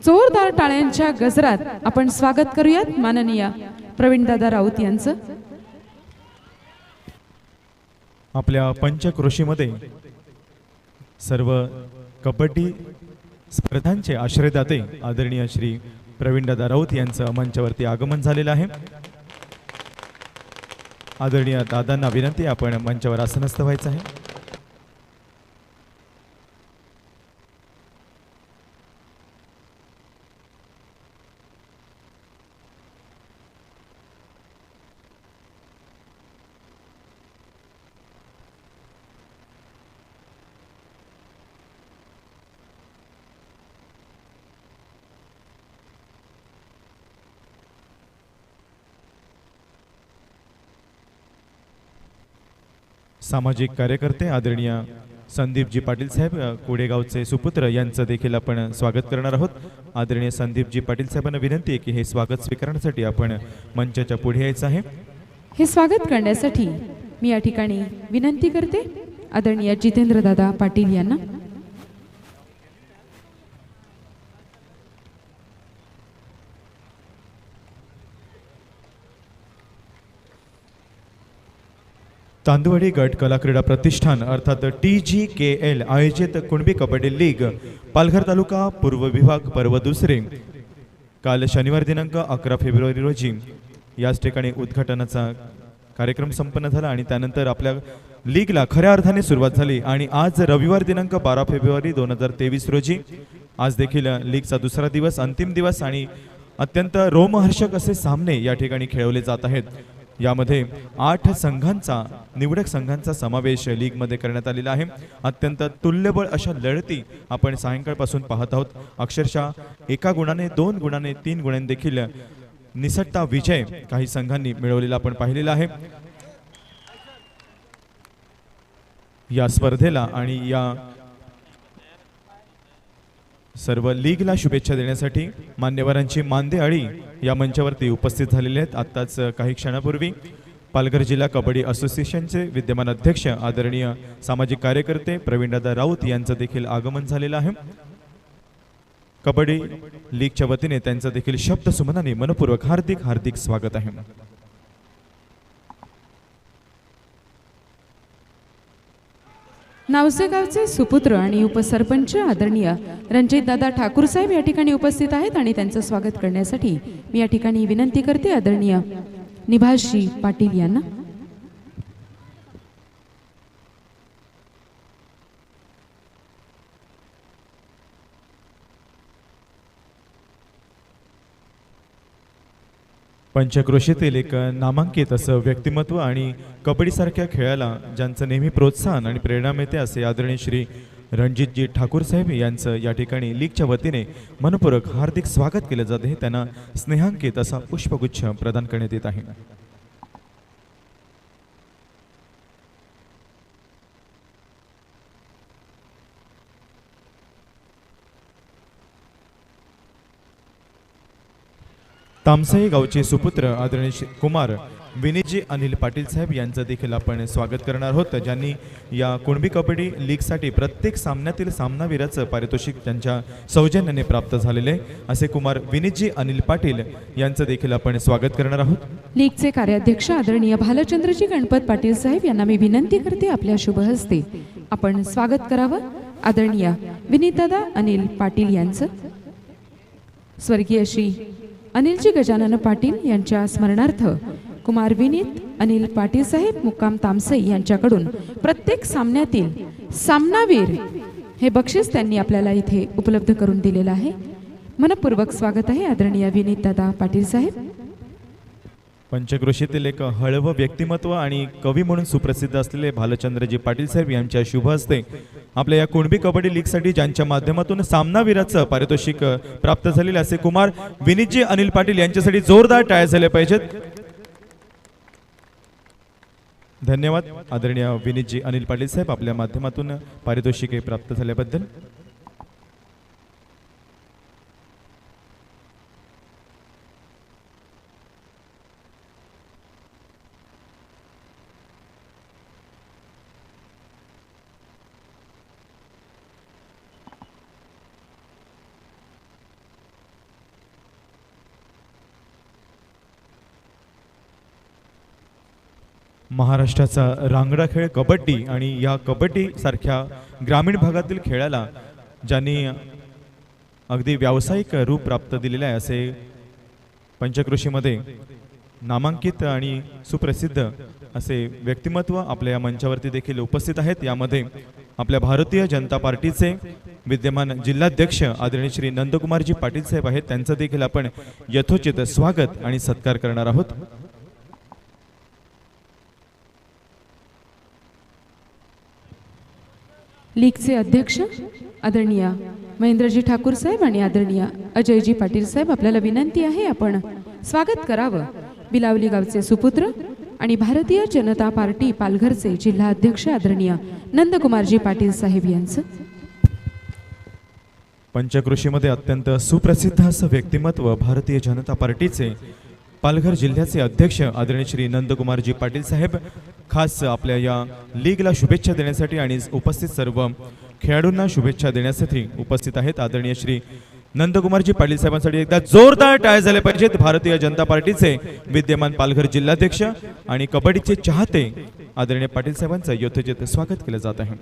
जोरदार टाळ्यांच्या गजरात आपण स्वागत करूयात माननीय प्रवीणदादा राऊत यांचं। आपल्या पंचक्रोशीमध्ये सर्व कबड्डी स्पर्धांचे आश्रयदाते आदरणीय श्री प्रवीणदादा राऊत यांचं मंचावरती आगमन झालेलं आहे। आदरणीय दादांना विनंती, आपण मंचावर आसनस्थ व्हायचं आहे। सामाजिक कार्यकर्ते आदरणीय संदीपजी पाटील साहेब कोडेगावचे सुपुत्र यांचं देखील आपण स्वागत करणार आहोत। आदरणीय संदीपजी पाटील साहेबांना विनंती आहे की हे स्वागत स्वीकारण्यासाठी आपण मंचाच्या पुढे यायचं आहे। हे स्वागत करण्यासाठी मी या ठिकाणी विनंती करते आदरणीय जितेंद्रदादा पाटील यांना। तांदवडी गट कला क्रीडा प्रतिष्ठान अर्थात TGKL आयोजित कुणबी कबड्डी लीग पालघर तालुका पूर्व विभाग पर्व दुसरे काल शनिवार दिनांक 11 फेब्रुवारी रोजी याच ठिकाणी उद्घाटनाचा कार्यक्रम संपन्न झाला आणि त्यानंतर आपल्या लीगला खऱ्या अर्थाने सुरुवात झाली। आणि आज रविवार दिनांक 12 फेब्रुवारी 2023 रोजी आज देखील लीगचा दुसरा दिवस, अंतिम दिवस आणि अत्यंत रोमहर्षक असे सामने या ठिकाणी खेळवले जात आहेत। यामध्ये 8 संघांचा निवडक संघांचा समावेश लीग मध्ये करण्यात आलेला आहे। अत्यंत तुल्यबळ अशा लढती आपण सायंकाळपासून पाहत आहोत। अक्षरशः 1 गुणाने 2 गुणाने 3 गुणांनी देखील निसटता विजय काही संघांनी मिळवलेला आपण पाहिलेला आहे। या स्पर्धेला आणि या सर्व लीगला शुभेच्छा देण्यासाठी मान्यवरांची मानदेआळी या मंचावरती उपस्थित झालेले आहेत। आत्ताच काही क्षणापूर्वी पालघर जिल्हा कबड्डी असोसिएशनचे विद्यमान अध्यक्ष आदरणीय सामाजिक कार्यकर्ते प्रवीणदादा राऊत यांचं देखील आगमन झालेलं आहे। कबड्डी लीगच्या वतीने त्यांचं देखील शब्द सुमनाने मनपूर्वक हार्दिक हार्दिक स्वागत आहे। नावसे गावचे सुपुत्र आणि उपसरपंच आदरणीय रणजितदादा ठाकूर साहेब या ठिकाणी उपस्थित आहेत आणि त्यांचं स्वागत करण्यासाठी मी या ठिकाणी विनंती करते आदरणीय निभाषजी पाटील यांना। पंचक्रोशीतील एक नामांकित असं व्यक्तिमत्व आणि कबड्डीसारख्या खेळाला ज्यांचं नेहमी प्रोत्साहन आणि प्रेरणा मिळते असे आदरणीय श्री रणजितजी ठाकूर साहेब यांचं या ठिकाणी लीगच्या वतीने मनपूर्वक हार्दिक स्वागत केलं जात आहे। त्यांना स्नेहांकित असा पुष्पगुच्छ प्रदान करण्यात येत आहे। तामसई गावचे सुपुत्र आदरणीय कुमार विनीतजी अनिल पाटील साहेब यांचं देखील आपण स्वागत करणार आहोत, ज्यांनी या कुणबी कबड्डी लीगसाठी प्रत्येक सामन्यातील सामनावीराचं पारितोषिक त्यांच्या सौजन्याने प्राप्त झालेले असे कुमार विनीतजी अनिल पाटील यांचं देखील आपण स्वागत करणार आहोत। लीगचे कार्याध्यक्ष आदरणीय भालचंद्रजी गणपत पाटील साहेब यांना मी विनंती करते आपल्या शुभ हस्ते आपण स्वागत करावं। आदरणीय विनीतदादा अनिल पाटील यांचं स्वर्गीय श्री अनिलजी गजानन पाटील यांच्या स्मरणार्थ कुमार विनीत अनिल पाटील साहेब मुक्काम तामसई यांच्याकडून प्रत्येक सामन्यातील सामनावीर हे बक्षीस त्यांनी आपल्याला इथे उपलब्ध करून दिलेलं आहे। मनपूर्वक स्वागत आहे आदरणीय विनीतदादा पाटील साहेब। पंचक्रोशीतील एक हळवं व्यक्तिमत्व आणि कवी म्हणून सुप्रसिद्ध असलेले भालचंद्रजी पाटील साहेब यांच्या शुभ हस्ते आपल्या या कुणबी कबड्डी लीगसाठी ज्यांच्या माध्यमातून सामनावीराचं पारितोषिक प्राप्त झालेले असे कुमार विनीतजी अनिल पाटील यांच्यासाठी जोरदार टाळ्या झाल्या पाहिजेत। धन्यवाद आदरणीय विनीतजी अनिल पाटील साहेब आपल्या माध्यमातून पारितोषिके प्राप्त झाल्याबद्दल। महाराष्ट्राचा रांगडा खेळ कबड्डी आणि या कबड्डी सारख्या ग्रामीण भागातील खेळाला ज्यांनी अगदी व्यावसायिक रूप प्राप्त दिलेले आहे असे पंचक्रोशीमध्ये नामांकित आणि सुप्रसिद्ध असे व्यक्तिमत्व आपल्या या मंचावरती देखील उपस्थित आहेत। यामध्ये आपल्या भारतीय जनता पार्टीचे विद्यमान जिल्हाध्यक्ष आदरणीय श्री नंदकुमारजी पाटील साहेब आहेत, त्यांचं देखील आपण यथोचित स्वागत आणि सत्कार करणार आहोत। लीगचे अध्यक्ष आदरणीय महेंद्रजी ठाकूर साहेब आणि आदरणीय अजयजी पाटील साहेब, आपल्याला विनंती आहे आपण स्वागत करावं। बिलावली गावचे सुपुत्र आणि भारतीय जनता पार्टी पालघरचे जिल्हा अध्यक्ष आदरणीय नंदकुमारजी पाटील साहेब यांचं। पंचक्रोशीमध्ये अत्यंत सुप्रसिद्ध असं व्यक्तिमत्व भारतीय जनता पार्टीचे पालघर जिल्ह्याचे अध्यक्ष आदरणीय श्री नंदकुमारजी पाटील साहेब खास आपल्या या लीगला शुभेच्छा देण्यासाठी आणि उपस्थित सर्व खेळाडूंना शुभेच्छा देण्यासाठी उपस्थित आहेत। आदरणीय श्री नंदकुमारजी पाटील साहेबांसाठी एकदा जोरदार टाळ्या झाल्या पाहिजेत। भारतीय जनता पार्टीचे विद्यमान पालघर जिल्हाध्यक्ष आणि कबड्डीचे चाहते आदरणीय पाटील साहेबांचं यथोचित स्वागत केलं जात आहे।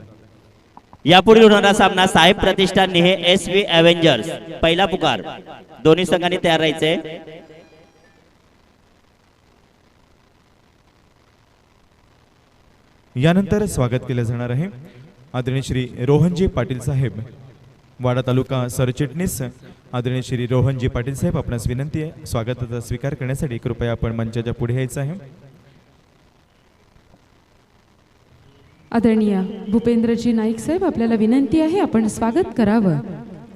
यापुढे होणारा सामना साहेब प्रतिष्ठान नेहे SV एव्हेंजर्स, पहिला पुकार। दोन्ही संघांनी तयार राहायचे। यानंतर स्वागत केलं जाणार आहे आदरणीय श्री रोहनजी पाटील साहेब, वाडा तालुका सरचिटणीस आदरणीय श्री रोहनजी पाटील साहेब, आपणास विनंती आहे स्वागताचा स्वीकार करण्यासाठी कृपया आपण मंचाच्या पुढे यायचं आहे। आदरणीय भूपेंद्रजी नाईक साहेब, आपल्याला विनंती आहे आपण स्वागत करावं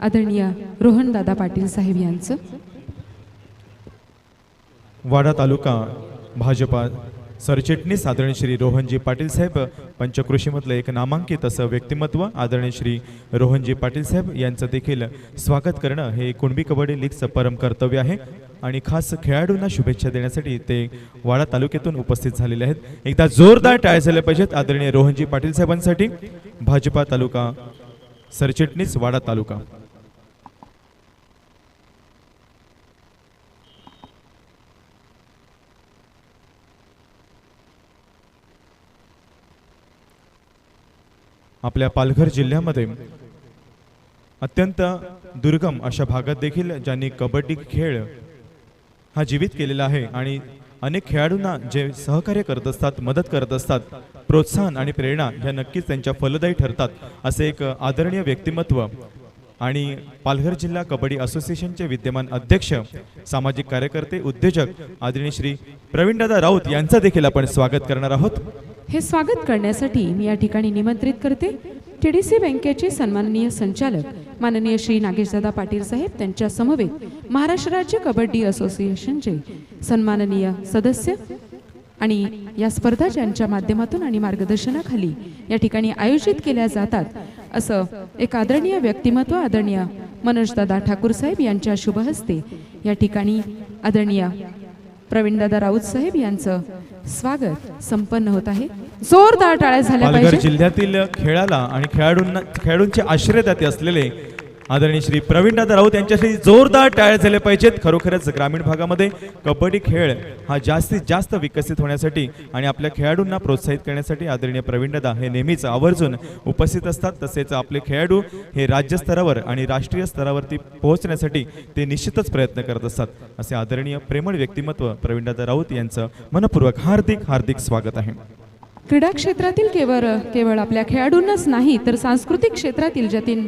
आदरणीय रोहनदादा पाटील साहेब यांचं। वाडा तालुका भाजपा सरचिटणीस आदरणीय श्री रोहनजी पाटील साहेब, पंचक्रोशीमधलं एक नामांकित असं व्यक्तिमत्व आदरणीय श्री रोहनजी पाटील साहेब यांचं देखील स्वागत करणं हे कुणबी कबड्डी लीगचं परम कर्तव्य आहे आणि खास खेळाडूंना शुभेच्छा देण्यासाठी ते वाडा तालुक्यातून उपस्थित झालेले आहेत। एकदा जोरदार टाळ्या झाल्या पाहिजेत आदरणीय रोहनजी पाटील साहेबांसाठी। भाजपा तालुका सरचिटणीस वाडा तालुका। आपल्या पालघर जिल्ह्यामध्ये अत्यंत दुर्गम अशा भागात देखील ज्यांनी कबड्डी खेळ हा जीवित केलेला आहे आणि अनेक खेळाडूंना जे सहकार्य करत असतात, मदत करत असतात, प्रोत्साहन आणि प्रेरणा ह्या नक्कीच त्यांच्या फलदायी ठरतात असे एक आदरणीय व्यक्तिमत्व आणि पालघर जिल्हा कबड्डी असोसिएशनचे विद्यमान अध्यक्ष, सामाजिक कार्यकर्ते, उद्योजक आदरणीय श्री प्रवीणदादा राऊत यांचं देखील आपण स्वागत करणार आहोत। हे स्वागत करण्यासाठी मी या ठिकाणी निमंत्रित करते TDC बँकेचे सन्माननीय संचालक माननीय श्री नागेशदादा पाटील साहेब, त्यांच्या समवेत महाराष्ट्र राज्य कबड्डी असोसिएशनचे सन्माननीय सदस्य आणि या स्पर्धा ज्यांच्या माध्यमातून आणि मार्गदर्शनाखाली या ठिकाणी आयोजित केल्या जातात असं एक आदरणीय व्यक्तिमत्व आदरणीय मनोजदादा ठाकूर साहेब यांच्या शुभ हस्ते या ठिकाणी आदरणीय प्रवीणदादा राऊत साहेब यांचं स्वागत संपन्न होत आहे। जोरदार टाळ्या झाल्या पालघर पाहिजे। जिल्ह्यातील खेळाला आणि खेळाडूंचे आश्रयदाते असलेले आदरणीय श्री प्रवीणदादा राऊत यांच्यासाठी जोरदार टाळ्या झाल्या पाहिजेत। खरोखरच ग्रामीण भागामध्ये कबड्डी खेळ हा जास्तीत जास्त विकसित होण्यासाठी आणि आपल्या खेळाडूंना प्रोत्साहित करण्यासाठी आदरणीय प्रवीणदादा हे नेहमीच आवर्जून उपस्थित असतात। तसेच आपले खेळाडू हे राज्य स्तरावर आणि राष्ट्रीय स्तरावरती पोहोचण्यासाठी ते निश्चितच प्रयत्न करत असतात। असे आदरणीय प्रेमळ व्यक्तिमत्व प्रवीणदादा राऊत यांचं मनपूर्वक हार्दिक हार्दिक स्वागत आहे। क्रीडा क्षेत्रातील केवळ आपल्या खेळाडूंनाच नाही तर सांस्कृतिक क्षेत्रातील ज्यातील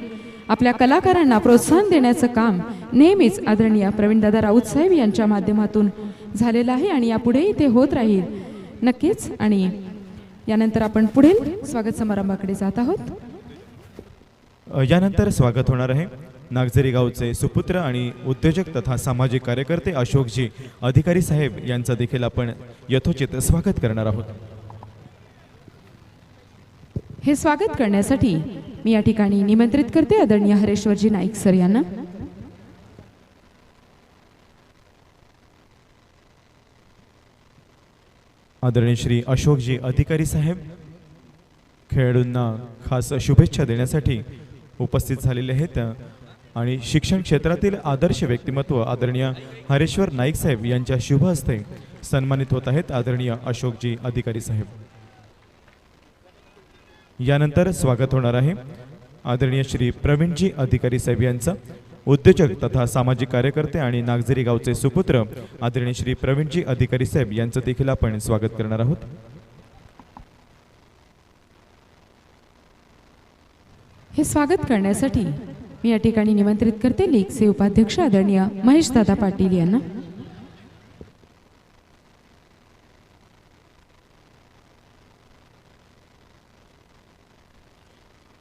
आपल्या कलाकारांना प्रोत्साहन देण्याचं काम नेहमीच आदरणीय प्रवीणदादा राऊत साहेब यांच्या माध्यमातून झालेलं आहे आणि यापुढेही ते होत राहील नक्कीच। आणि यानंतर आपण पुढील स्वागत समारंभाकडे जात आहोत। यानंतर स्वागत होणार आहे नागझरी गावचे सुपुत्र आणि उद्योजक तथा सामाजिक कार्यकर्ते अशोकजी अधिकारी साहेब यांचं देखील आपण यथोचित स्वागत करणार आहोत। हे स्वागत करण्यासाठी मी या ठिकाणी निमंत्रित करते आदरणीय हरेश्वरजी नाईक सर यांना। आदरणीय श्री अशोकजी अधिकारी साहेब खेळाडूंना खास शुभेच्छा देण्यासाठी उपस्थित झालेले आहेत आणि शिक्षण क्षेत्रातील आदर्श व्यक्तिमत्व आदरणीय हरेश्वर नाईक साहेब यांच्या शुभ हस्ते सन्मानित होत आहेत आदरणीय अशोकजी अधिकारी साहेब. यानंतर स्वागत होणार आहे आदरणीय श्री प्रवीणजी अधिकारी साहेब यांचं. उद्योजक तथा सामाजिक कार्यकर्ते आणि नागझरी गावचे सुपुत्र आदरणीय श्री प्रवीणजी अधिकारी साहेब यांचं देखील आपण स्वागत करणार आहोत. हे स्वागत करण्यासाठी मी या ठिकाणी निमंत्रित करते लीगचे उपाध्यक्ष आदरणीय महेशदादा पाटील यांना.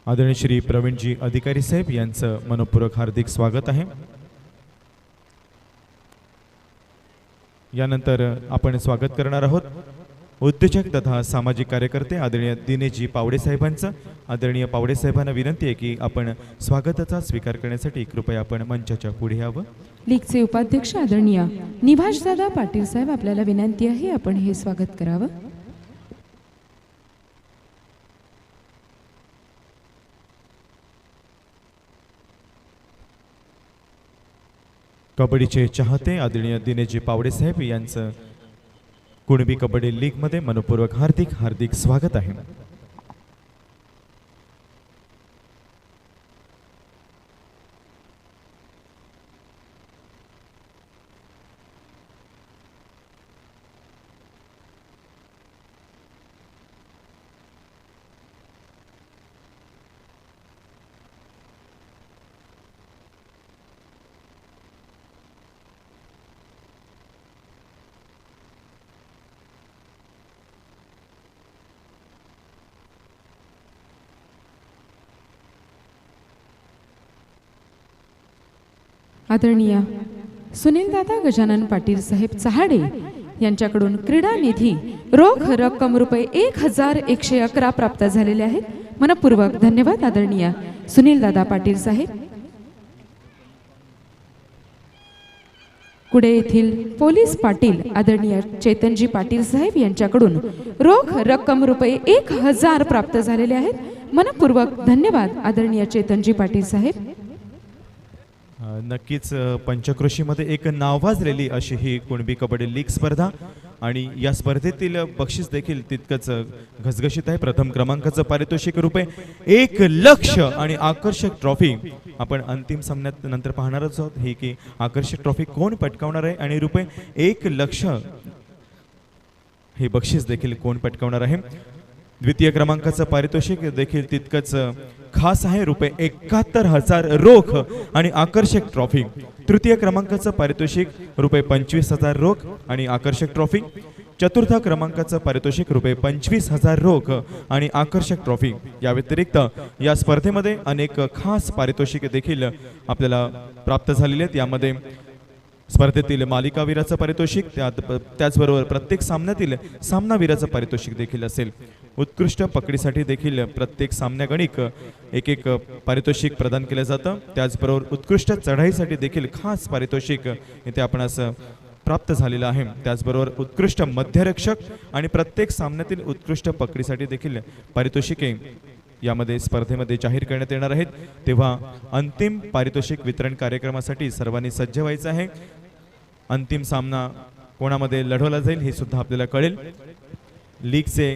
आदरणीय श्री प्रवीणजी अधिकारी साहेब यांचं मनपूर्वक हार्दिक स्वागत आहे. यानंतर आपण स्वागत करणार आहोत उद्योजक तथा सामाजिक कार्यकर्ते आदरणीय दिनेशजी पावडे साहेबांचं. आदरणीय पावडे साहेबांना विनंती आहे की आपण स्वागताचा स्वीकार करण्यासाठी कृपया आपण मंचाच्या पुढे यावं. लीगचे उपाध्यक्ष आदरणीय निभाषदादा पाटील साहेब, आपल्याला विनंती आहे आपण हे स्वागत करावं. कबड्डीचे चाहते आदरणीय दिनेशजी पावडे साहेब यांचं कुणबी कबड्डी लीग मध्ये मनपूर्वक हार्दिक हार्दिक स्वागत आहे. आदरणीय सुनीलदादा गजानन पाटील साहेब चहाडे यांच्याकडून क्रीडा निधी रोख रक्कम रुपये 1111 प्राप्त झालेले आहेत. मनपूर्वक धन्यवाद आदरणीय सुनीलदादा पाटील साहेब. कुडे येथील पोलीस पाटील आदरणीय चेतनजी पाटील साहेब यांच्याकडून रोख रक्कम रुपये 1000 प्राप्त झालेले आहेत. मनपूर्वक धन्यवाद आदरणीय चेतनजी पाटील साहेब. नक्कीच पंचक्रोशीमध्ये एक नावाजलेली अशी ही कुणबी कबड्डी लीग स्पर्धा आणि या स्पर्धेतील बक्षीस देखील तितकंच घसघशीत आहे. प्रथम क्रमांकाचं पारितोषिक रुपये 1,00,000 आणि आकर्षक ट्रॉफी आपण अंतिम सामन्यात नंतर पाहणारच आहोत ही की आकर्षक ट्रॉफी कोण पटकावणार आहे आणि रुपये 1,00,000 हे बक्षीस देखील कोण पटकावणार आहे. द्वितीय क्रमांकाचं पारितोषिक देखील तितकंच खास आहे रुपये 71,000 रोख आणि आकर्षक ट्रॉफी. तृतीय क्रमांकाचं पारितोषिक रुपये 25,000 रोख आणि आकर्षक ट्रॉफी. चतुर्थ क्रमांकाचं पारितोषिक रुपये 25,000 रोख आणि आकर्षक ट्रॉफी. या व्यतिरिक्त या स्पर्धेमध्ये अनेक खास पारितोषिके देखील आपल्याला प्राप्त झालेली आहेत. यामध्ये स्पर्धेतील मालिकावीराचं पारितोषिक त्याचबरोबर प्रत्येक सामन्यातील सामनावीराचं पारितोषिक देखील असेल. उत्कृष्ट पकडीसाठी देखील प्रत्येक सामन्यागणिक एक पारितोषिक प्रदान केलं जातं. त्याचबरोबर उत्कृष्ट चढाईसाठी देखील खास पारितोषिक इथे आपणास प्राप्त झालेलं आहे. त्याचबरोबर उत्कृष्ट मध्यरक्षक आणि प्रत्येक सामन्यातील उत्कृष्ट पकडीसाठी देखील पारितोषिके यामध्ये स्पर्धेमध्ये जाहीर करण्यात येणार आहेत. तेव्हा अंतिम पारितोषिक वितरण कार्यक्रमासाठी सर्वांनी सज्ज व्हायचं आहे. अंतिम सामना कोणामध्ये लढवला जाईल हे सुद्धा आपल्याला कळेल. लीगचे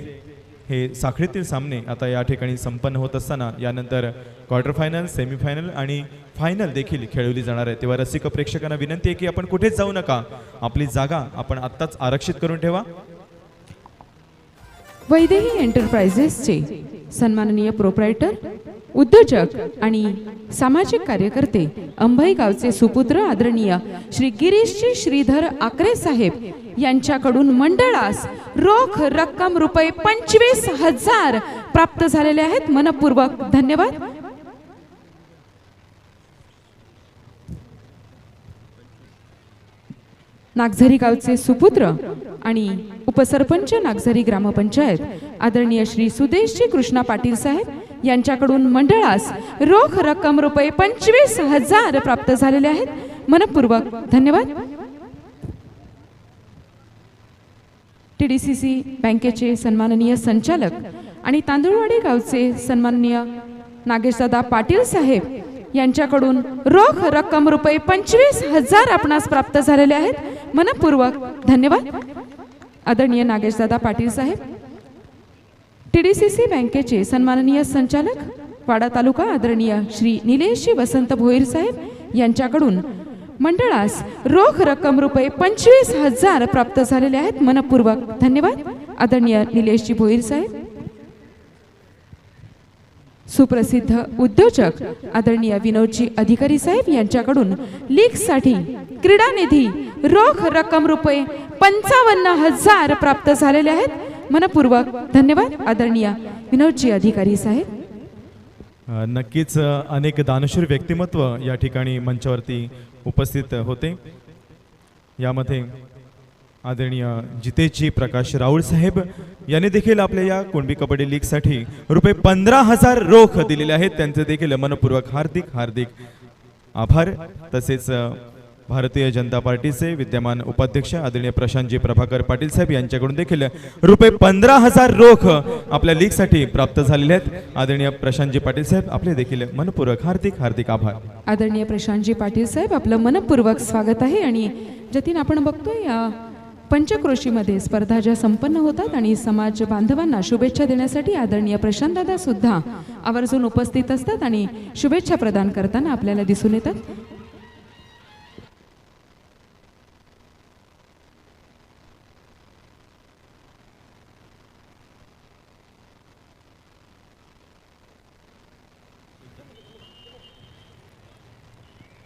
हे साखळीतील सामने आता या ठिकाणी संपन्न होत असताना यानंतर क्वार्टर फायनल, सेमीफायनल आणि फायनल देखील खेळवली जाणार आहे. तेव्हा रसिक प्रेक्षकांना विनंती आहे की आपण कुठेच जाऊ नका, आपली जागा आपण आत्ताच आरक्षित करून ठेवा. वैदेही एंटरप्राइजेसचे सन्माननीय प्रोप्रायटर, उद्योजक आणि सामाजिक कार्यकर्ते अंबाई गावचे सुपुत्र आदरणीय श्री गिरीशजी श्रीधर आकरे साहेब यांच्याकडून मंडळास रोख रक्कम रुपये 25,000 प्राप्त झालेले आहेत. मनपूर्वक धन्यवाद. नागझरी गावचे सुपुत्र आणि उपसरपंच नागझरी ग्रामपंचायत आदरणीय श्री सुदेशजी कृष्णा पाटील साहेब यांच्याकडून मंडळास रोख रक्कम रुपये 25,000 प्राप्त झालेले आहेत. मनपूर्वक धन्यवाद. TDCC बँकेचे सन्माननीय संचालक आणि तांदुळवाडी गावचे सन्माननीय नागेशदादा पाटील साहेब यांच्याकडून रोख रक्कम रुपये 25,000 आपणास प्राप्त झालेले आहेत. मनपूर्वक धन्यवाद. आदरणीय नागेशदादा पाटील साहेब, TDCC बँकेचे सन्माननीय संचालक वाडा तालुका आदरणीय श्री निलेशजी वसंत भोईर साहेब यांच्याकडून मंडळास रोख रक्कम रुपये 25,000 प्राप्त झालेले आहेत. मनपूर्वक धन्यवाद आदरणीय निलेशजी भोईर साहेब. सुप्रसिद्ध उद्योजक आदरणीय विनोदजी अधिकारी साहेब यांच्याकडून लीगसाठी क्रीडा निधी रोख रक्कम रुपये 55,000 प्राप्त झालेले आहेत. मनपूर्वक धन्यवाद आदरणीय विनोदजी अधिकारी साहेब. नक्कीच अनेक दानशूर व्यक्तिमत्व या ठिकाणी मंचावरती उपस्थित होते. यामध्ये आदरणीय जितेशजी प्रकाश राऊळ साहेब यांनी देखील आपल्या या कुणबी कबड्डी लीगसाठी रुपये 15,000 रोख दिलेले आहेत. त्यांचे देखील मनपूर्वक हार्दिक हार्दिक आभार. तसेच भारतीय जनता पार्टीचे विद्यमान उपाध्यक्ष आदरणीय प्रशांतजी प्रभाकर पाटील साहेब यांच्याकडून देखील रुपये 15,000 रोख आपल्या लीगसाठी प्राप्त झालेले आहेत. आदरणीय प्रशांतजी पाटील साहेब आपले देखील मनपूर्वक हार्दिक हार्दिक आभार. आदरणीय प्रशांतजी पाटील साहेब आपलं मनपूर्वक स्वागत आहे. आणि जतीन आपण बघतोय या पंचक्रोशीमध्ये स्पर्धा ज्या संपन्न होतात आणि समाज बांधवांना शुभेच्छा देण्यासाठी आदरणीय प्रशांत दादा सुद्धा आवर्जून उपस्थित असतात आणि शुभेच्छा प्रदान करताना आपल्याला दिसून येतात.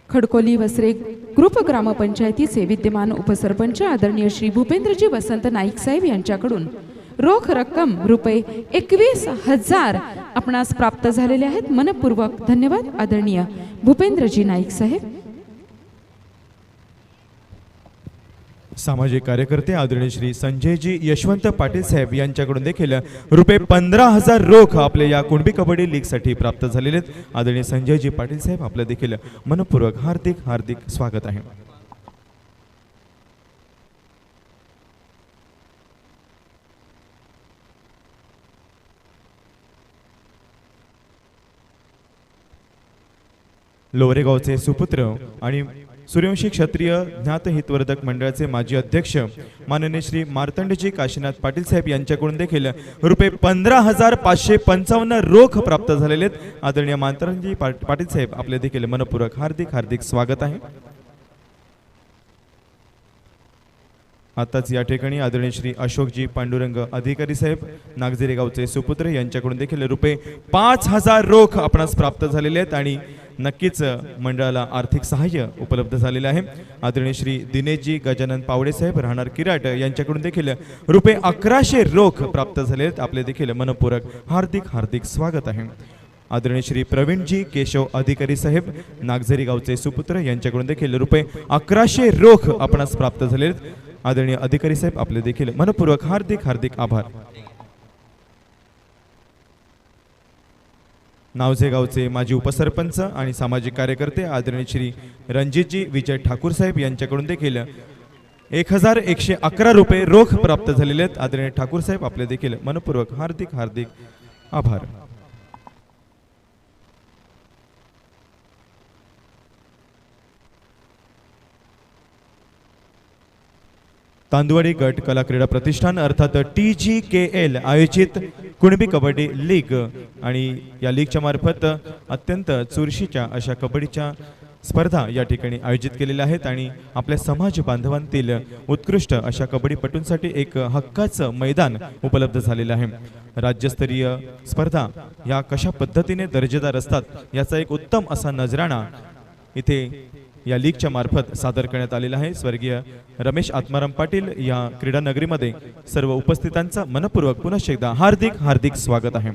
खडकोली वसरे ग्रुप ग्रामपंचायतीचे विद्यमान उपसरपंच आदरणीय श्री भूपेंद्रजी वसंत नाईक साहेब यांच्याकडून रोख रक्कम रुपये 21,000 आपणास प्राप्त झालेले आहेत. मनपूर्वक धन्यवाद आदरणीय भूपेंद्रजी नाईक साहेब. सामाजिक कार्यकर्ते आदरणीय श्री संजयजी यशवंत पाटील साहेब यांच्याकडून देखील रुपये 15,000 रोख आपल्या या कुणबी कबड्डी लीगसाठी प्राप्त झालेले आहेत. आदरणीय संजयजी पाटील साहेब आपलं देखील मनपूर्वक हार्दिक हार्दिक स्वागत आहे. लोरेगावचे सुपुत्र आणि सूर्यवंशी क्षत्रिय ज्ञात हितवर्धक मंडळाचे माजी अध्यक्ष माननीय श्री मार्तंडजी काशीनाथ पाटील साहेब यांच्याकडून देखील रुपये 15,555 रोख प्राप्त झालेले आहेत. आदरणीय मार्तंडजी पाटील साहेब आपले देखील मनपूर्वक हार्दिक हार्दिक स्वागत आहे. आताच या ठिकाणी आदरणीय श्री अशोकजी पांडुरंग अधिकारी साहेब नागझरी गावचे सुपुत्र यांच्याकडून देखील रुपये 5,000 रोख आपणास प्राप्त झालेले आहेत आणि नक्कीच मंडळाला आर्थिक सहाय्य उपलब्ध झालेले आहे. आदरणीय श्री दिनेशजी गजानन पावडे साहेब राहणार किराट यांच्याकडून देखील रुपये 1100 रोख प्राप्त झाले आहेत. आपले देखील मनपूर्वक हार्दिक हार्दिक स्वागत आहे. आदरणीय श्री प्रवीणजी केशव अधिकारी साहेब नागझरी गावचे सुपुत्र यांच्याकडून देखील रुपये 1100 रोख आपणास प्राप्त झाले आहेत. आदरणीय अधिकारी साहेब आपले देखील मनपूर्वक हार्दिक हार्दिक आभार. नावझे गावचे माजी उपसरपंच आणि सामाजिक कार्यकर्ते आदरणीय श्री रणजितजी विजय ठाकूर साहेब यांच्याकडून देखील 1,111 रुपये रोख प्राप्त झालेले आहेत. आदरणीय ठाकूर साहेब आपले देखील मनपूर्वक हार्दिक हार्दिक आभार. तांदुवाडी गट कला क्रीडा प्रतिष्ठान अर्थात TGKL आयोजित कुणबी कबड्डी लीग आणि या लीगच्या मार्फत अत्यंत चुरशीच्या अशा कबड्डीच्या स्पर्धा या ठिकाणी आयोजित केलेल्या आहेत आणि आपल्या समाज बांधवांतील उत्कृष्ट अशा कबड्डीपटूंसाठी एक हक्काचं मैदान उपलब्ध झालेलं आहे. राज्यस्तरीय स्पर्धा या कशा पद्धतीने दर्जेदार असतात याचा एक उत्तम असा नजराणा इथे या लीगच्या मार्फत सादर करण्यात आलेला आहे. स्वर्गीय रमेश आत्माराम पाटील या क्रीडा नगरीमध्ये सर्व उपस्थितांचा मनपूर्वक पुनश्च एकदा हार्दिक हार्दिक स्वागत आहे.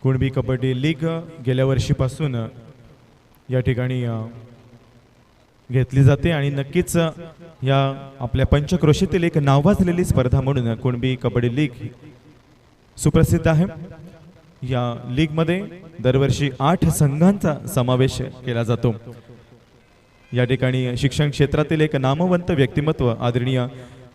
कुणबी कबड्डी लीग गेल्या वर्षीपासून या ठिकाणी घेतली जाते आणि नक्कीच या आपल्या पंचक्रोशीतील एक नावाजलेली स्पर्धा म्हणून कुणबी कबड्डी लीग सुप्रसिद्ध आहे. या लीगमध्ये दरवर्षी 8 संघांचा समावेश केला जातो. या ठिकाणी शिक्षण क्षेत्रातील एक नामवंत व्यक्तिमत्व आदरणीय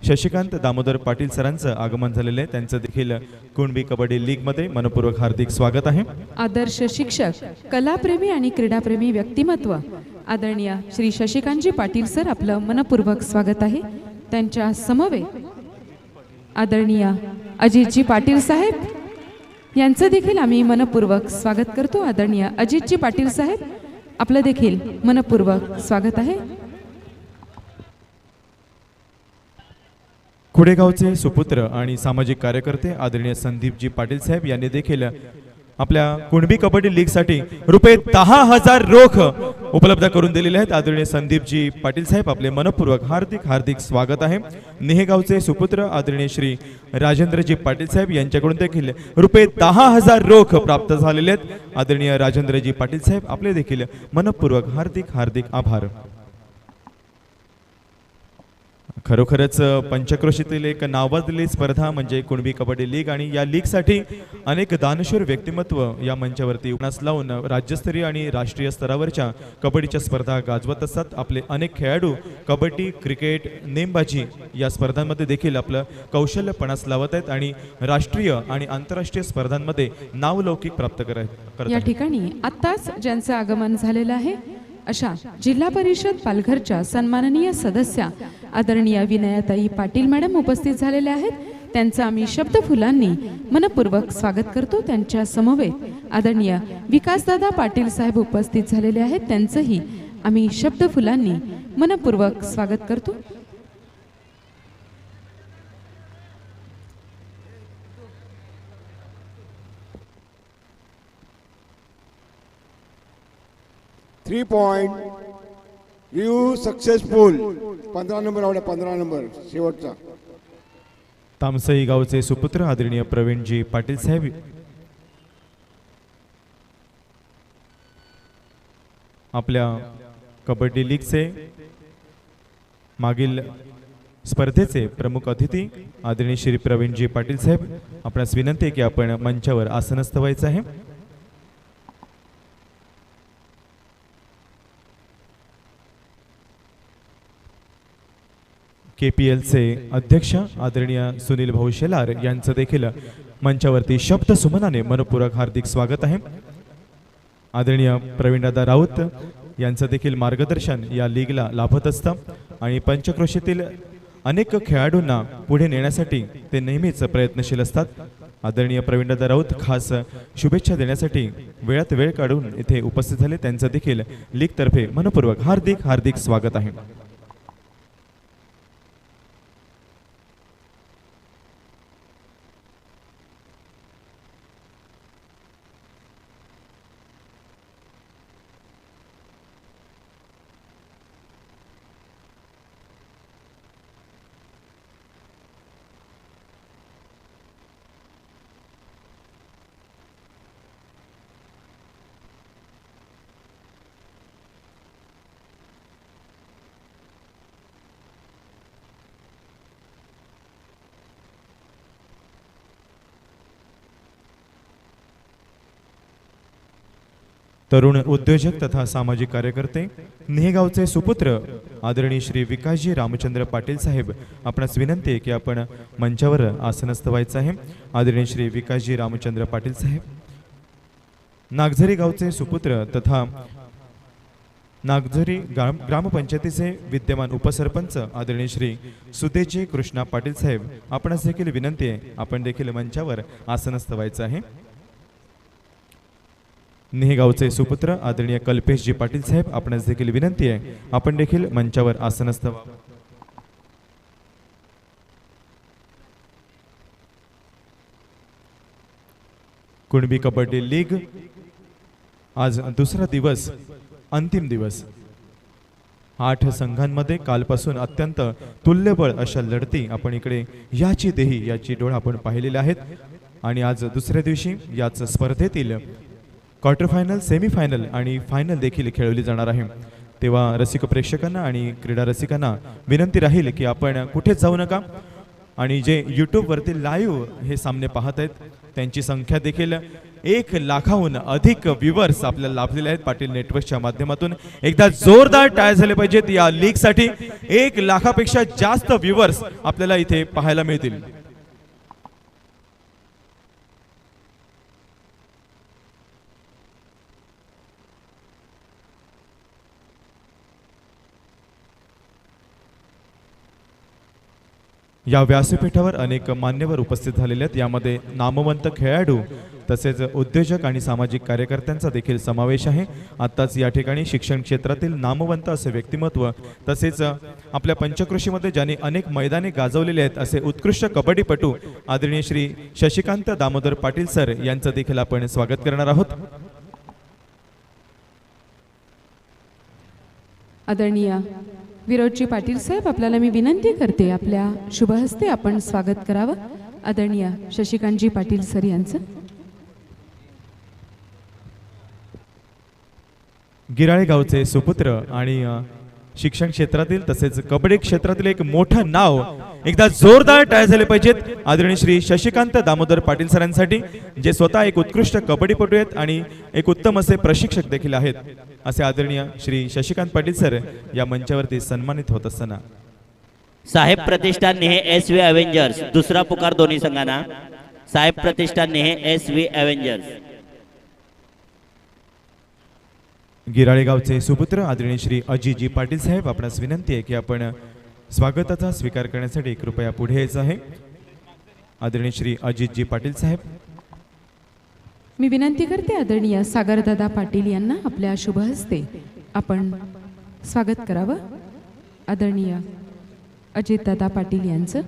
शशिकांत दामोदर पाटील सरांचं आगमन झालेलं आहे. त्यांचं देखील कुणबी कबड्डी लीग मध्ये मनपूर्वक हार्दिक स्वागत आहे. आदर्श शिक्षक, कलाप्रेमी आणि क्रीडाप्रेमी व्यक्तिमत्व आदरणीय श्री शशिकांतजी पाटील सर आपलं मनपूर्वक स्वागत आहे. त्यांच्या समवेत आदरणीय अजितजी पाटील साहेब यांचं देखील आम्ही मनपूर्वक स्वागत करतो. आदरणीय अजितजी पाटील साहेब आपलं देखील मनपूर्वक स्वागत आहे. खुडेगावचे सुपुत्र आणि सामाजिक कार्यकर्ते आदरणीय संदीपजी पाटील साहेब यांनी देखील आपल्या कुणबी कबड्डी लीग साठी रुपये 10,000 रोख उपलब्ध करून दिलेले आहेत. आदरणीय संदीपजी पाटील साहेब आपले मनपूर्वक हार्दिक हार्दिक स्वागत आहे. निहेगावचे सुपुत्र आदरणीय श्री राजेंद्रजी पाटील साहेब यांच्याकडून देखील रुपये 10,000 रोख प्राप्त झालेले आहेत. आदरणीय राजेंद्रजी पाटील साहेब आपले देखील मनपूर्वक हार्दिक हार्दिक आभार. खरोखरच पंचक्रोशीतील एक नावाजलेली स्पर्धा म्हणजे कुणबी कबड्डी लीग आणि या लीगसाठी अनेक दानशूर व्यक्तिमत्व या मंचावरती उपन्यास लावून राज्यस्तरीय आणि राष्ट्रीय स्तरावरच्या कबड्डीच्या स्पर्धा गाजवत असतात. आपले अनेक खेळाडू कबड्डी, क्रिकेट, नेमबाजी या स्पर्धांमध्ये देखील आपलं कौशल्य पणास लावत आहेत आणि राष्ट्रीय आणि आंतरराष्ट्रीय स्पर्धांमध्ये नावलौकिक प्राप्त करत या ठिकाणी आत्ताच ज्यांचं आगमन झालेलं आहे अशा जिल्हा परिषद पालघरच्या सन्माननीय सदस्या आदरणीय विनयाताई पाटील मॅडम उपस्थित झालेल्या आहेत. त्यांचं आम्ही शब्दफुलांनी मनपूर्वक स्वागत करतो. त्यांच्या समवेत आदरणीय विकासदादा पाटील साहेब उपस्थित झालेले आहेत. त्यांचंही आम्ही शब्दफुलांनी मनपूर्वक स्वागत करतो. Three point you successful 15 number आवडा 15 नंबर शेवटचा. तामसई गावचे सुपुत्र आदरणीय प्रवीणजी पाटील साहेब आपल्या कबड्डी लीगचे मागील स्पर्धेचे प्रमुख अतिथी आदरणीय श्री प्रवीणजी पाटील साहेब आपणास विनंती आहे की आपण मंचावर आसनस्थ व्हायचं आहे. KPLचे अध्यक्ष आदरणीय सुनील भाऊ शेलार यांचं देखील मंचावरती शब्द सुमनाने मनपूर्वक हार्दिक स्वागत आहे. आदरणीय प्रवीणदादा राऊत यांचं देखील मार्गदर्शन या लीगला लाभत असतं आणि पंचक्रोशीतील अनेक खेळाडूंना पुढे नेण्यासाठी ते नेहमीच प्रयत्नशील असतात. आदरणीय प्रवीणदादा राऊत खास शुभेच्छा देण्यासाठी वेळात वेळ काढून इथे उपस्थित झाले. त्यांचं देखील लीगतर्फे मनपूर्वक हार्दिक हार्दिक स्वागत आहे. तरुण उद्योजक तथा सामाजिक कार्यकर्ते निहेगावचे सुपुत्र आदरणीय श्री विकासजी रामचंद्र पाटील साहेब आपणास विनंती आहे की आपण मंचावर आसनस्थ व्हायचं आहे. आदरणीय श्री विकासजी रामचंद्र पाटील साहेब नागझरी गावचे सुपुत्र तथा नागझरी ग्रामपंचायतीचे विद्यमान उपसरपंच आदरणीय श्री सुतेजी कृष्णा पाटील साहेब आपणास देखील विनंती आहे आपण देखील मंचावर आसनस्थ व्हायचं आहे. निहेगावचे सुपुत्र आदरणीय कल्पेशजी पाटील साहेब आपणास देखील विनंती आहे आपण देखील मंचावर आसनस्थ व्हा. कुणबी कबड्डी लीग आज दुसरा दिवस, अंतिम दिवस. 8 संघांमध्ये कालपासून अत्यंत तुल्यबळ अशा लढती आपण इकडे याची देही याची डोळा आपण पाहिलेल्या आहेत. आणि आज दुसऱ्या दिवशी याच स्पर्धेतील क्वार्टर फायनल, सेमीफायनल आणि फायनल देखील खेळवली जाणार आहे. तेव्हा रसिक प्रेक्षकांना आणि क्रीडा रसिकांना विनंती राहील की आपण कुठेच जाऊ नका आणि जे यूट्यूबवरती लाईव्ह हे सामने पाहत आहेत त्यांची संख्या देखील 1 लाखाहून अधिक व्ह्यूवर्स आपल्याला लाभलेले आहेत पाटील नेटवर्कच्या माध्यमातून. एकदा जोरदार टाळ्या झाले पाहिजेत या लीगसाठी. 1 लाखापेक्षा जास्त व्ह्यूवर्स आपल्याला इथे पाहायला मिळतील. या व्यासपीठावर अनेक मान्यवर उपस्थित झालेले आहेत. यामध्ये नामवंत खेळाडू तसेच उद्योजक आणि सामाजिक कार्यकर्त्यांचा देखील समावेश आहे. आत्ताच या ठिकाणी शिक्षण क्षेत्रातील नामवंत असे व्यक्तिमत्व तसेच आपल्या पंचक्रोशीमध्ये ज्यांनी अनेक मैदाने गाजवलेले आहेत असे उत्कृष्ट कबड्डीपटू आदरणीय श्री शशिकांत दामोदर पाटील सर यांचं देखील आपण स्वागत करणार आहोत. आदरणीय विरोधजी पाटील साहेब, आपल्याला मी विनंती करते आपल्या शुभ हस्ते आपण स्वागत करावं आदरणीय शशिकांतजी पाटील सर यांचं. गिराळे गावचे सुपुत्र आणि शिक्षण क्षेत्रातील तसेच कबड्डी क्षेत्रातील एक मोठं नाव, एकदा जोरदार टाळ्या झाले पाहिजेत आदरणीय श्री शशिकांत दामोदर पाटील सरांसाठी, जे स्वतः एक उत्कृष्ट कबड्डीपटू आहेत आणि एक उत्तम असे प्रशिक्षक देखील आहेत. असे आदरणीय श्री शशिकांत पाटील सर या मंचावरती सन्मानित होत असताना साहेब प्रतिष्ठान नेहे SV अवेंजर्स दुसरा पुकार दोन्ही संघांना. साहेब प्रतिष्ठान नेहे SV अवेंजर्स. गिराळे गावचे सुपुत्र आदरणीय श्री अजितजी पाटील साहेब, आपणास विनंती आहे की आपण स्वागताचा स्वीकार करण्यासाठी कृपया पुढे यायचं आहे. आदरणीय श्री अजितजी पाटील साहेब. मी विनंती करते आदरणीय सागरदादा पाटील यांना आपल्या शुभ हस्ते आपण स्वागत करावं आदरणीय अजितदादा पाटील यांचं.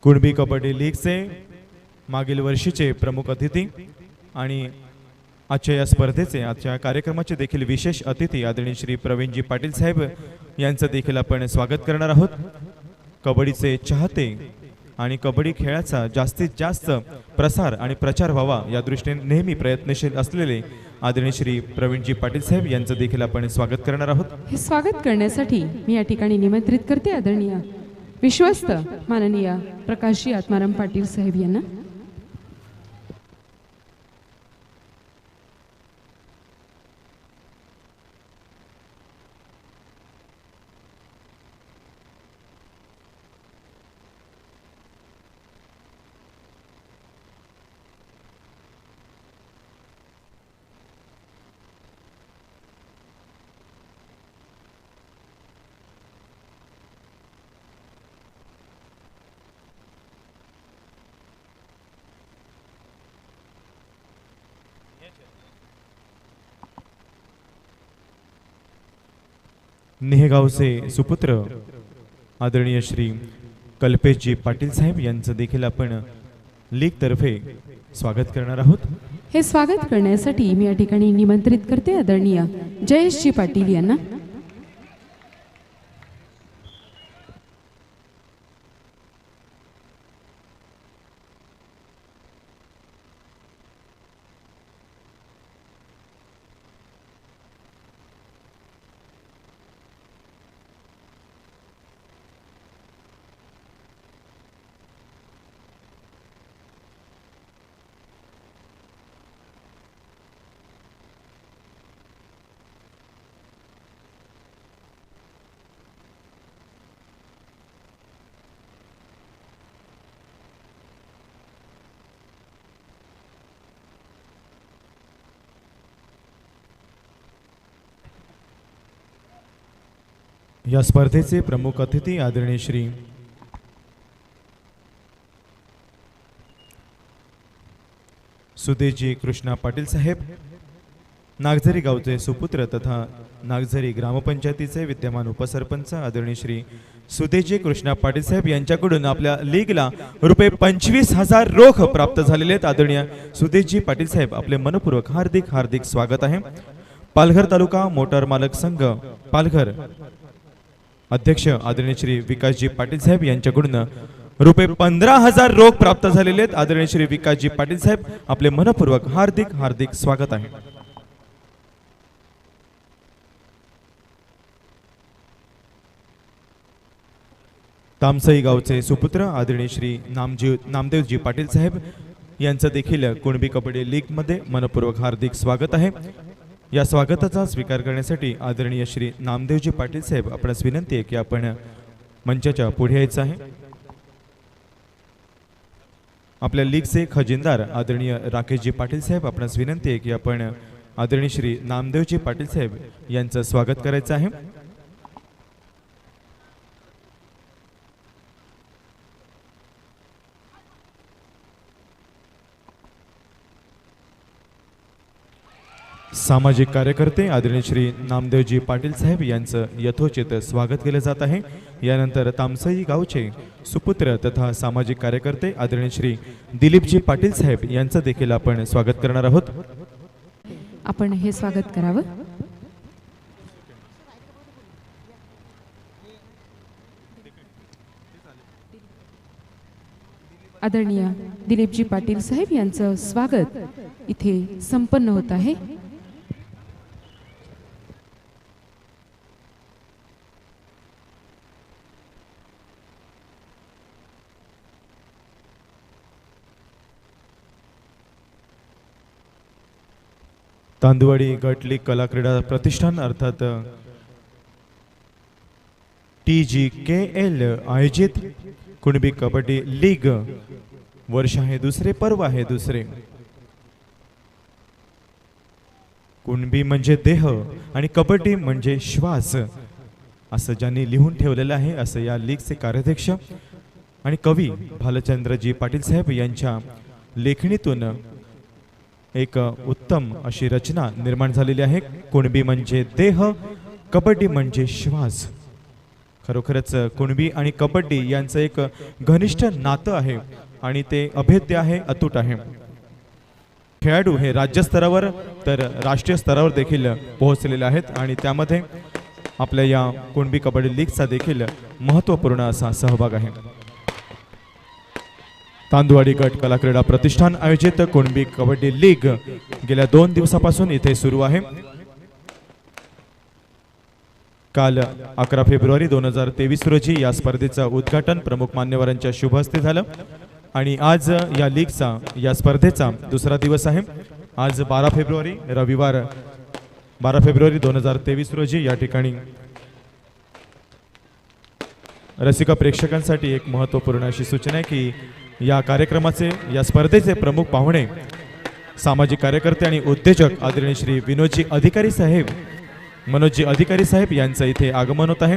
कुणबी कबड्डी लीगचे मागील वर्षीचे प्रमुख अतिथी आणि आजच्या या स्पर्धेचे आजच्या कार्यक्रमाचे देखील विशेष अतिथी आदरणीय श्री प्रवीणजी पाटील साहेब यांचं देखील आपण स्वागत करणार आहोत. कबड्डीचे चाहते आणि कबड्डी खेळाचा जास्तीत जास्त प्रसार आणि प्रचार व्हावा या दृष्टीने नेहमी प्रयत्नशील असलेले आदरणीय श्री प्रवीणजी पाटील साहेब यांचं देखील आपण स्वागत करणार आहोत. हे स्वागत करण्यासाठी मी या ठिकाणी निमंत्रित करते आदरणीय विश्वस्त माननीय प्रकाशजी आत्माराम पाटील साहेब यांना. निहेगावचे सुपुत्र आदरणीय श्री कल्पेशजी पाटील साहेब यांचं देखील आपण लीग तर्फे स्वागत करणार आहोत. हे स्वागत करण्यासाठी मी या ठिकाणी निमंत्रित करते आदरणीय जयेशजी पाटील यांना. या स्पर्धेचे प्रमुख अतिथी आदरणीय श्री सुदेशजी कृष्णा पाटील साहेब, नागझरी गावचे सुपुत्र तथा नागझरी ग्रामपंचायतीचे विद्यमान उपसरपंच आदरणीय श्री सुदेजी कृष्णा पाटील साहेब यांच्याकडून आपल्या लीगला रुपये 25,000 रोख प्राप्त झालेले आहेत. आदरणीय सुदेजी पाटील साहेब आपले मनपूर्वक हार्दिक हार्दिक स्वागत आहे. पालघर तालुका मोटार मालक संघ पालघर अध्यक्ष आदरणीय श्री विकासजी पाटील साहेब यांच्याकडून रुपये 15,000 रोख प्राप्त झालेले आहेत. आदरणीय श्री विकासजी पाटील साहेब आपले मनपूर्वक हार्दिक हार्दिक स्वागत आहे. तामसई गावचे सुपुत्र आदरणीय श्री नामदेवजी पाटील साहेब यांचं देखील कुणबी कबड्डी लीग मध्ये मनपूर्वक हार्दिक स्वागत आहे. या स्वागताचा स्वीकार करण्यासाठी आदरणीय श्री नामदेवजी पाटील साहेब आपणास विनंती आहे की आपण मंचाच्या पुढे यायचं आहे. आपल्या लीगचे खजिनदार आदरणीय राकेशजी पाटील साहेब आपणास विनंती आहे की आपण आदरणीय श्री नामदेवजी पाटील साहेब यांचं स्वागत करायचं आहे. सामाजिक कार्यकर्ते आदरणीय श्री नामदेवजी पाटील साहेब यांचं यथोचित स्वागत केलं जात आहे. यानंतर तामसई गावचे सुपुत्र तथा सामाजिक कार्यकर्ते आदरणीय श्री दिलीपजी पाटील साहेब यांचं देखील आपण स्वागत करणार आहोत. आपण हे स्वागत करावं. आदरणीय दिलीपजी पाटील साहेब यांचं स्वागत इथे संपन्न होत आहे. तांदुवाडी गट लीग कला क्रीडा प्रतिष्ठान अर्थात TGKL आयोजित कुणबी कबड्डी लीग वर्ष आहे दुसरे, पर्व आहे दुसरे. कुणबी म्हणजे देह आणि कबड्डी म्हणजे श्वास असं ज्यांनी लिहून ठेवलेलं आहे असं या लीगचे कार्याध्यक्ष आणि कवी भालचंद्रजी पाटील साहेब यांच्या लेखणीतून एक उत्तम अशी रचना निर्माण झालेली आहे. कुणबी म्हणजे देह, कबड्डी म्हणजे श्वास. खरोखरच कुणबी आणि कबड्डी यांचं एक घनिष्ठ नातं आहे आणि ते अभेद्य आहे, अतूट आहे. खेळाडू हे राज्यस्तरावर तर राष्ट्रीय स्तरावर देखील पोहोचलेले आहेत आणि त्यामध्ये आपल्या या कुणबी कबड्डी लीगचा देखील महत्त्वपूर्ण असा सहभाग आहे. तांदुवाडी गट कला क्रीडा प्रतिष्ठान आयोजित कुणबी कबड्डी लीग गेल्या 2 दिवसापासून इथे सुरू आहे. काल 11 फेब्रुवारी 2023 रोजी या स्पर्धेचं उद्घाटन प्रमुख मान्यवरांच्या शुभ हस्ते झालं आणि आज या लीगचा या स्पर्धेचा दुसरा दिवस आहे. आज 12 फेब्रुवारी रविवार 12 फेब्रुवारी 2023 रोजी या ठिकाणी रसिका प्रेक्षकांसाठी एक महत्त्वपूर्ण अशी सूचना आहे की या कार्यक्रमाचे या स्पर्धेचे प्रमुख पाहुणे सामाजिक कार्यकर्ते आणि उद्योजक आदरणीय श्री मनोजी अधिकारी साहेब यांचं इथे आगमन होत आहे.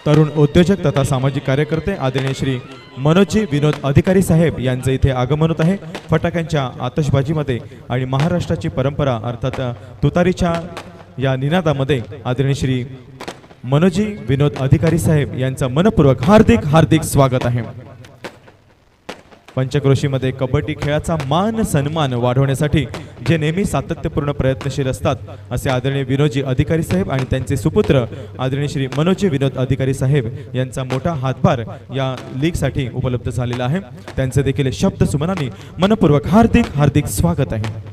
तरुण उद्योजक तथा सामाजिक कार्यकर्ते आदरणीय श्री मनोजी विनोद अधिकारी साहेब यांचं इथे आगमन होत आहे. फटाक्यांच्या आतषबाजीमध्ये आणि महाराष्ट्राची परंपरा अर्थात तुतारीच्या या निनादामध्ये आदरणीय श्री मनोजी विनोद अधिकारी साहेब यांचं मनपूर्वक हार्दिक हार्दिक स्वागत आहे. पंचक्रोशीमध्ये कबड्डी खेळाचा मान सन्मान वाढवण्यासाठी जे नेहमी सातत्यपूर्ण प्रयत्नशील असतात असे आदरणीय विनोदजी अधिकारी साहेब आणि त्यांचे सुपुत्र आदरणीय श्री मनोजी विनोद अधिकारी साहेब यांचा मोठा हातभार या लीगसाठी उपलब्ध झालेला आहे. त्यांचे देखील शब्द सुमनांनी मनपूर्वक हार्दिक हार्दिक स्वागत आहे.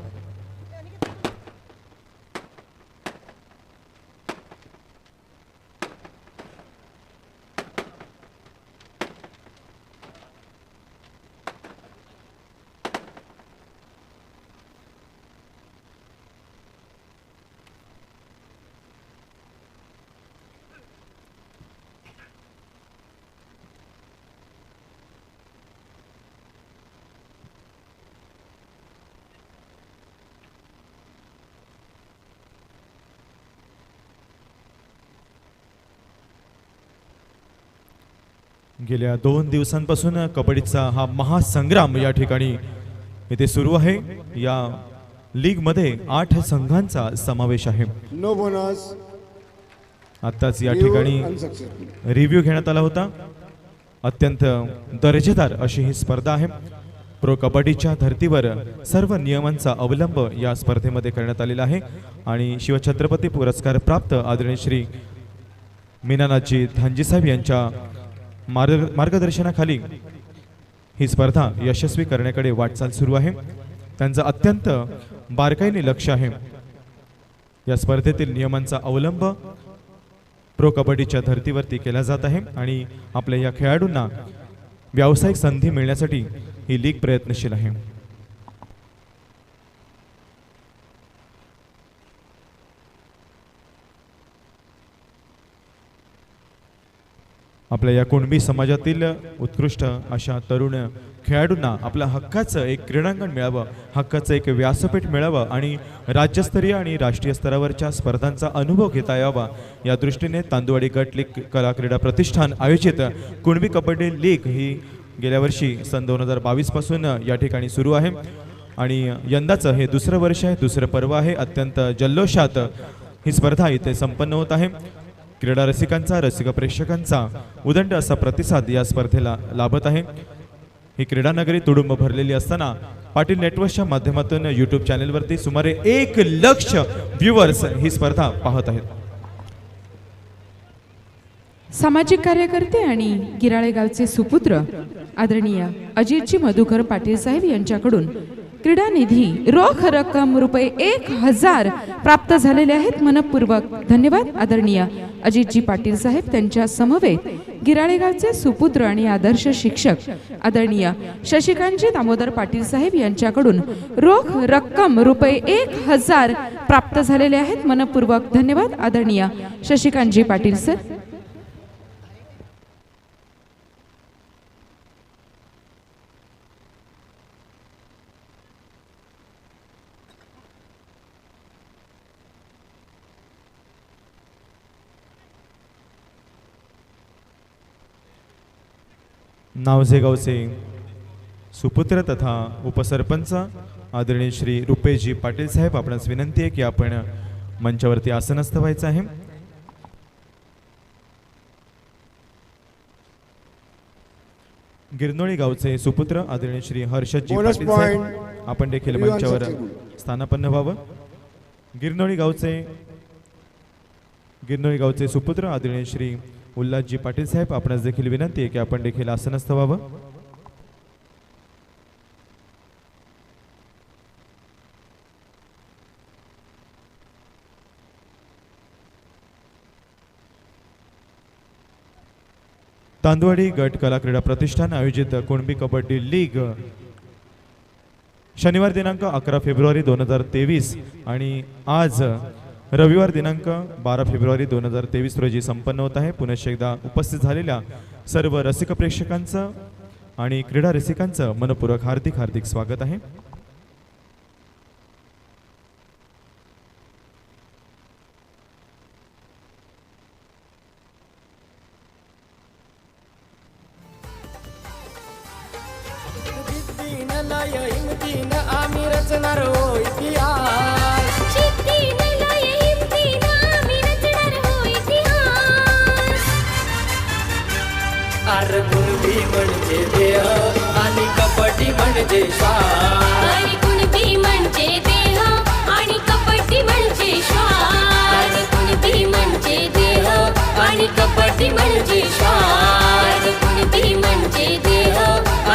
गेल्या 2 दिवसांपासून कबड्डीचा हा महासंग्राम या ठिकाणी इथे सुरू आहे. या लीगमध्ये 8 संघांचा समावेश आहे. No bonus. आत्ताच या ठिकाणी अनसक्सेसफुल. रिव्ह्यू घेण्यात आला होता. अत्यंत दर्जेदार अशी ही स्पर्धा आहे. प्रो कबड्डीच्या धर्तीवर सर्व नियमांचा अवलंब या स्पर्धेमध्ये करण्यात आलेला आहे आणि शिवछत्रपती पुरस्कार प्राप्त आदरणीय श्री मीनानाथजी धांजी साहेब यांच्या मार्गदर्शनाखाली ही स्पर्धा यशस्वी करण्याकडे वाटचाल सुरू आहे. त्यांचं अत्यंत बारकाईने लक्ष आहे. या स्पर्धेतील नियमांचा अवलंब प्रो कबड्डीच्या धर्तीवरती केला जात आहे आणि आपल्या या खेळाडूंना व्यावसायिक संधी मिळण्यासाठी ही लीग प्रयत्नशील आहे. आपल्या या कुणबी समाजातील उत्कृष्ट अशा तरुण खेळाडूंना आपल्या हक्काचं एक क्रीडांगण मिळावं, हक्काचं एक व्यासपीठ मिळावं आणि राज्यस्तरीय आणि राष्ट्रीय स्तरावरच्या स्पर्धांचा अनुभव घेता यावा या दृष्टीने तांदुवाडी गट लीग कला क्रीडा प्रतिष्ठान आयोजित कुणबी कबड्डी लीग ही गेल्या वर्षी सन 2022 पासून या ठिकाणी सुरू आहे आणि यंदाचं हे दुसरं वर्ष आहे, दुसरं पर्व आहे. अत्यंत जल्लोषात ही स्पर्धा इथे संपन्न होत आहे. क्रीडा रसिकांचा, रसिक प्रेक्षकांचा उदंड असा प्रतिसाद या स्पर्धेला लाभत आहे. ही क्रीडा नगरी तुडुंब भरलेली असताना पाटील नेटवर्कच्या माध्यमातून यूट्यूब चॅनेलवरती सुमारे 1 लक्ष व्ह्यूअर्स ही स्पर्धा पाहत आहेत. सामाजिक कार्यकर्ते आणि गिराळे गावचे सुपुत्र आदरणीय अजितजी मधुकर पाटील साहेब यांच्याकडून क्रीडा निधी रोख रक्कम रुपये 1000 प्राप्त झालेले आहेत. मनपूर्वक धन्यवाद. आदरणीय अजितजी पाटील साहेब त्यांच्या समवेत गिराळे गावचे सुपुत्र आणि आदर्श शिक्षक आदरणीय शशिकांतजी दामोदर पाटील साहेब यांच्याकडून रोख रक्कम रुपये 1000 प्राप्त झालेले आहेत. मनपूर्वक धन्यवाद. आदरणीय शशिकांतजी पाटील सर. नावझे गावचे सुपुत्र तथा उपसरपंच आदरणीय श्री रुपेशजी पाटील साहेब, आपणास विनंती आहे की आपण मंचावरती आसनस्थ व्हायचं आहे. गिरनोळी गावचे सुपुत्र आदरणीय श्री हर्षदजी Bonus पाटील साहेब, point. आपण देखील Everyone मंचावर successful. स्थानापन्न व्हावं. गिरनोळी गावचे सुपुत्र आदरणीय श्री उल्हासजी पाटील साहेब, आपणास देखील विनंती आहे की आपण देखील आसनस्थ व्हावं. तांदवाडी गट कला क्रीडा प्रतिष्ठान आयोजित कुणबी कबड्डी लीग शनिवार दिनांक 11 फेब्रुवारी 2023 आणि आज रविवार दिनांक 12 फेब्रुवारी 2023 रोजी संपन्न होत आहे. पुनश्च एकदा उपस्थित झालेल्या सर्व रसिक प्रेक्षकांचं आणि क्रीडा रसिकांचं मनपूर्वक हार्दिक स्वागत आहे. आम्ही रचणार हो इतिहास. अरे कुणबी म्हणजे देह आणि कबड्डी म्हणजे श्वास. अरे कुणबी म्हणजे देह आणि कबड्डी म्हणजे श्वास. अरे कुणबी म्हणजे देह आणि कबड्डी म्हणजे श्वास. अरे कुणबी म्हणजे देह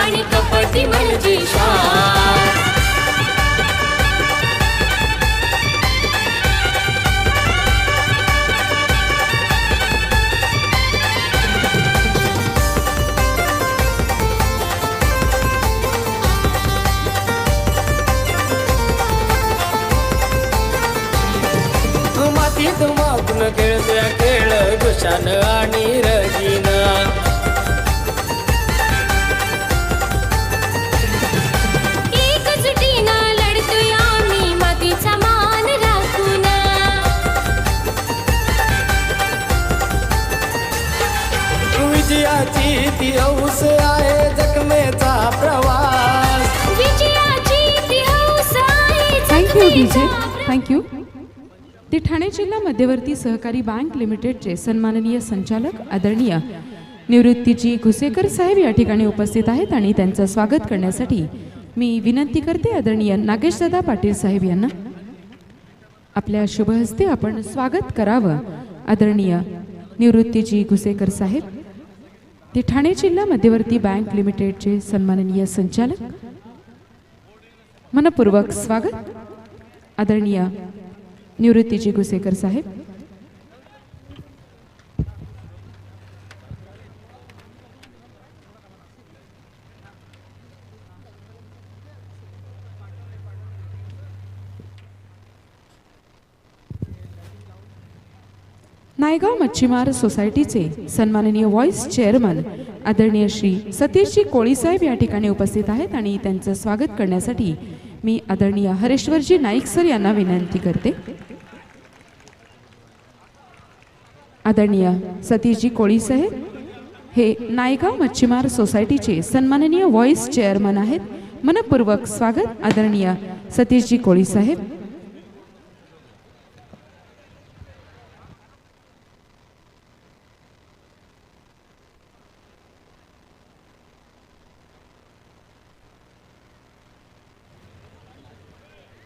आणि कबड्डी म्हणजे श्वास. मातीत मागून खेळतोय खेळ गुशान आणि रजीन. एकजुटीनं लढतोय आम्ही मातीचा मान राखून. विजयाची ती हौस आहे जखमेचा प्रवास. विजयाची ती हौस आहे थँक्यू यू डीजे, थँक्यू. ते ठाणे जिल्हा मध्यवर्ती सहकारी बँक लिमिटेडचे सन्माननीय संचालक आदरणीय निवृत्तीजी घुसेकर साहेब या ठिकाणी उपस्थित आहेत आणि त्यांचं स्वागत करण्यासाठी मी विनंती करते आदरणीय नागेशदादा पाटील साहेब यांना. आपल्या शुभ हस्ते आपण स्वागत करावं आदरणीय निवृत्तीजी घुसेकर साहेब. ते ठाणे जिल्हा मध्यवर्ती बँक लिमिटेडचे सन्माननीय संचालक. मनपूर्वक स्वागत आदरणीय निवृत्तीजी घुसेकर साहेब. नायगाव मच्छीमार सोसायटीचे सन्माननीय व्हाईस चेअरमन आदरणीय श्री सतीशजी कोळी साहेब या ठिकाणी उपस्थित आहेत आणि त्यांचं स्वागत करण्यासाठी मी आदरणीय हरेश्वरजी नाईक सर यांना विनंती करते. आदरणीय सतीशजी कोळी साहेब हे नायगाव मच्छीमार सोसायटीचे सन्माननीय व्हाईस चेअरमन आहेत. मनपूर्वक स्वागत आदरणीय सतीशजी कोळी साहेब.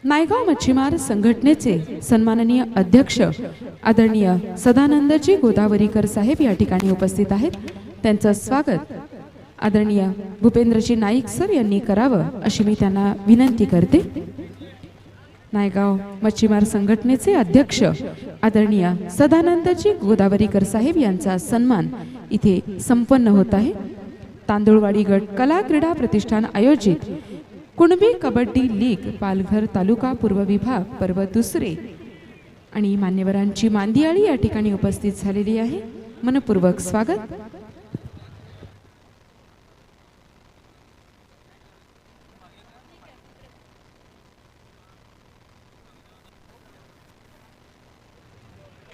नायगाव मच्छीमार संघटनेचे सन्माननीय अध्यक्ष आदरणीय सदानंदजी गोदावरीकर साहेब या ठिकाणी उपस्थित आहेत. त्यांचं स्वागत आदरणीय भूपेंद्रजी नाईक सर यांनी करावं अशी मी त्यांना विनंती करते. नायगाव मच्छीमार संघटनेचे अध्यक्ष आदरणीय सदानंदजी गोदावरीकर साहेब यांचा सन्मान इथे संपन्न होत आहे. तांदुळवाडी गट कला क्रीडा प्रतिष्ठान आयोजित कुणबी कबड्डी लीग पालघर तालुका पूर्व विभाग पर्व दुसरे आणि मान्यवरांची मांदियाळी या ठिकाणी उपस्थित झालेली आहे. मनपूर्वक स्वागत.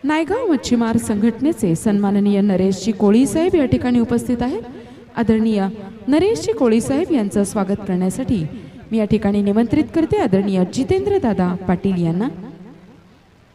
नायगाव मच्छीमार संघटनेचे सन्माननीय नरेशजी कोळी साहेब या ठिकाणी उपस्थित आहेत. आदरणीय नरेशजी कोळी साहेब यांचं स्वागत करण्यासाठी मी या ठिकाणी निमंत्रित करते आदरणीय जितेंद्र दादा पाटील यांना.